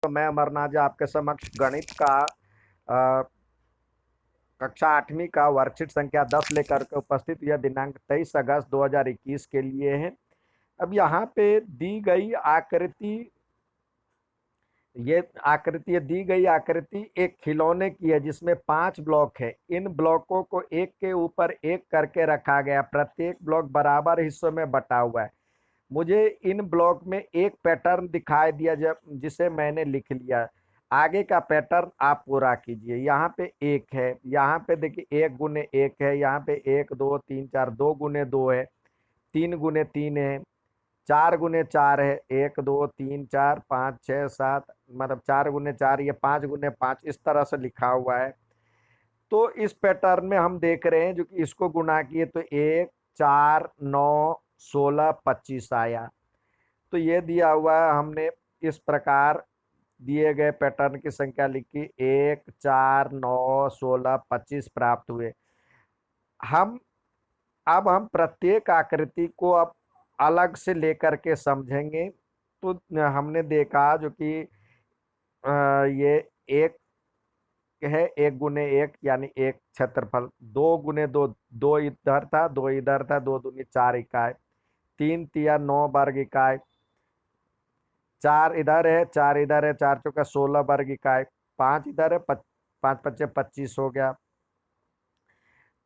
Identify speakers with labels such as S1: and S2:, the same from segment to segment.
S1: तो मैं अमरनाथ जी आपके समक्ष गणित का अ, कक्षा 8वीं का वर्कशीट संख्या 10 लेकर के उपस्थित। यह दिनांक 23 अगस्त 2021 के लिए है। अब यहाँ पे दी गई आकृति, ये दी गई आकृति एक खिलौने की है जिसमें 5 ब्लॉक है। इन ब्लॉकों को एक के ऊपर एक करके रखा गया। प्रत्येक ब्लॉक बराबर हिस्सों में बटा हुआ है। मुझे इन ब्लॉक में एक पैटर्न दिखाई दिया जब जिसे मैंने लिख लिया। आगे का पैटर्न आप पूरा कीजिए। यहाँ पे एक है, यहाँ पे देखिए 1 गुने 1 है, यहाँ पे 1 2 3 4, 2 गुने 2 है, 3 गुने 3 है, 4 गुने 4 है, 1 2 3 4 5 6 7, मतलब 4 गुने 4, ये 5 गुने 5 इस तरह से लिखा हुआ है। तो इस पैटर्न में हम देख रहे हैं जो कि इसको गुना किए तो 1 4 9 16 25 आया। तो ये दिया हुआ है। हमने इस प्रकार दिए गए पैटर्न की संख्या लिखी, 1 4 9 16 25 प्राप्त हुए। हम अब हम प्रत्येक आकृति को अब अलग से लेकर के समझेंगे। तो हमने देखा जो कि ये एक है, 1 गुने 1 यानी एक क्षेत्रफल, 2 गुने 2, 2 इधर था 2 इधर था, 2 दूनी 4 इकाई, 3 तिया 9 वर्ग इकाई, 4 इधर है 4 इधर है, 4 चौका 16 वर्ग इकाई, 5 इधर है, 5 5 पच्चे 25 हो गया।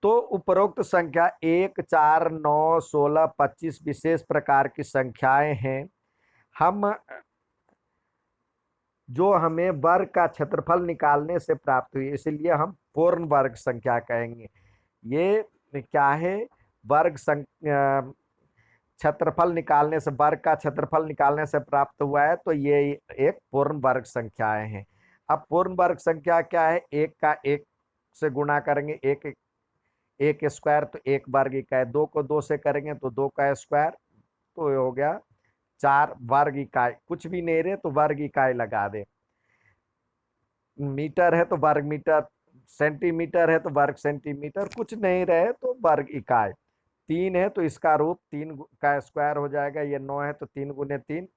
S1: तो उपरोक्त संख्या 1 4 9 16 25 विशेष प्रकार की संख्याएं हैं। हम जो हमें वर्ग का क्षेत्रफल निकालने से प्राप्त हुई, इसलिए हम पूर्ण वर्ग संख्या कहेंगे। ये क्या है? वर्ग क्षेत्रफल निकालने से, वर्ग का क्षेत्रफल निकालने से प्राप्त हुआ है, तो ये एक पूर्ण वर्ग संख्याएं हैं। अब पूर्ण वर्ग संख्या क्या है? एक का एक से गुणा करेंगे, एक एक स्क्वायर तो 1 वर्ग इकाई, 2 को 2 से करेंगे तो 2 का स्क्वायर, तो ये हो गया 4 वर्ग इकाई। कुछ भी नहीं रहे तो वर्ग इकाई लगा दे। मीटर है तो वर्ग मीटर, सेंटीमीटर है तो वर्ग सेंटीमीटर, कुछ नहीं रहे तो वर्ग इकाई। 3 है तो इसका रूप 3 का स्क्वायर हो जाएगा। ये 9 है तो 3 गुने 3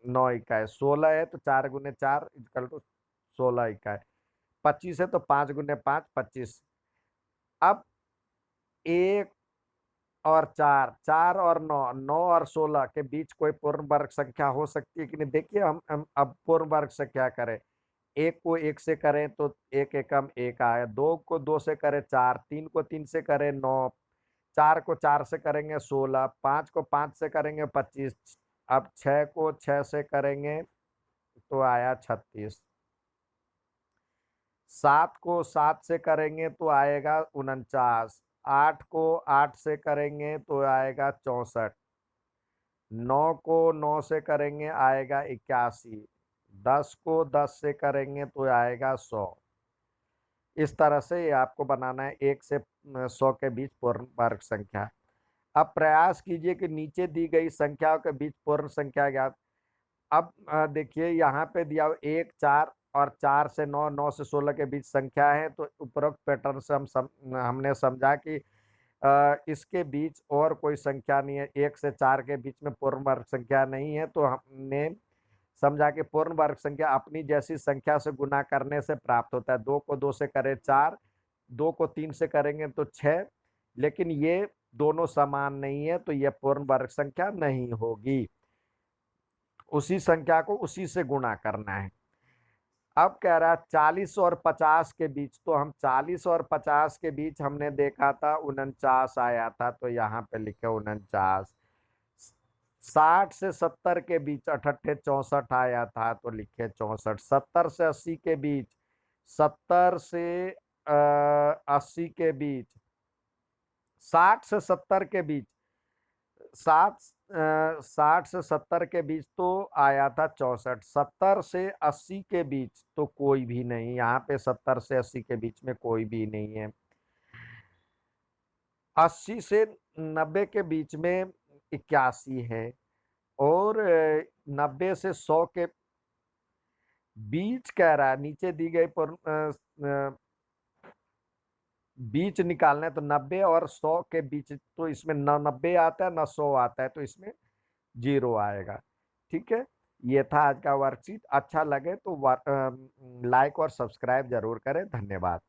S1: 9 इकाई, 16 है तो 4 गुने 4 इक्वल टू 16 इकाई, 25 है तो 5 गुने 5 25। अब 1 और 4, 4 और 9, 9 और 16 के बीच कोई पूर्ण वर्ग संख्या हो सकती है कि नहीं? देखिए हम अब पूर्ण वर्ग से क्या करें। 1 को 1 से करें तो 1 एकम 1 आया, 2 को 2 से करें 4, 3 को 3 से करें 9, 4 को 4 से करेंगे 16, 5 को 5 से करेंगे 25। अब 6 को 6 से करेंगे तो आया 36, 7 को 7 से करेंगे तो आएगा 49, 8 को 8 से करेंगे तो आएगा 64, 9 को 9 से करेंगे आएगा 81, 10 को 10 से करेंगे तो आएगा 100। इस तरह से ये आपको बनाना है 1 से 100 के बीच पूर्ण वर्ग संख्या। अब प्रयास कीजिए कि नीचे दी गई संख्याओं के बीच पूर्ण संख्या ज्ञात। अब देखिए यहाँ पे दिया 1 4 और 4 से 9, 9 से 16 के बीच संख्या है। तो उपरोक्त पैटर्न से हमने समझा कि इसके बीच और कोई संख्या नहीं है। 1 से 4 के बीच में पूर्ण वर्ग संख्या नहीं है। तो हमने समझा कि पूर्ण वर्ग संख्या अपनी जैसी संख्या से गुना करने से प्राप्त होता है। 2 को 2 से करें 4, 2 को 3 से करेंगे तो 6, लेकिन ये दोनों समान नहीं है तो यह पूर्ण वर्ग संख्या नहीं होगी। उसी संख्या को उसी से गुणा करना है। अब कह रहा है 40 और 50 के बीच, तो हम 40 और 50 के बीच हमने देखा था 49 आया था, तो यहाँ पे लिखे 49। 60 से 70 के बीच 68 64 आया था, तो लिखे 64। 70 से 80 के बीच, 70 से 80 के बीच, 60 से 70 के बीच, 60 से 70 के बीच तो आया था 64। 70 से 80 के बीच तो कोई भी नहीं, यहाँ पे 70 से 80 के बीच में कोई भी नहीं है। 80 से 90 के बीच में 81 है, और 90 से 100 के बीच कह रहा है। नीचे दी गई पर बीच निकालना है तो 90 और 100 के बीच, तो इसमें न 90 आता है न 100 आता है, तो इसमें 0 आएगा। ठीक है। ये था आज का वर्कशीट। अच्छा लगे तो लाइक और सब्सक्राइब ज़रूर करें। धन्यवाद।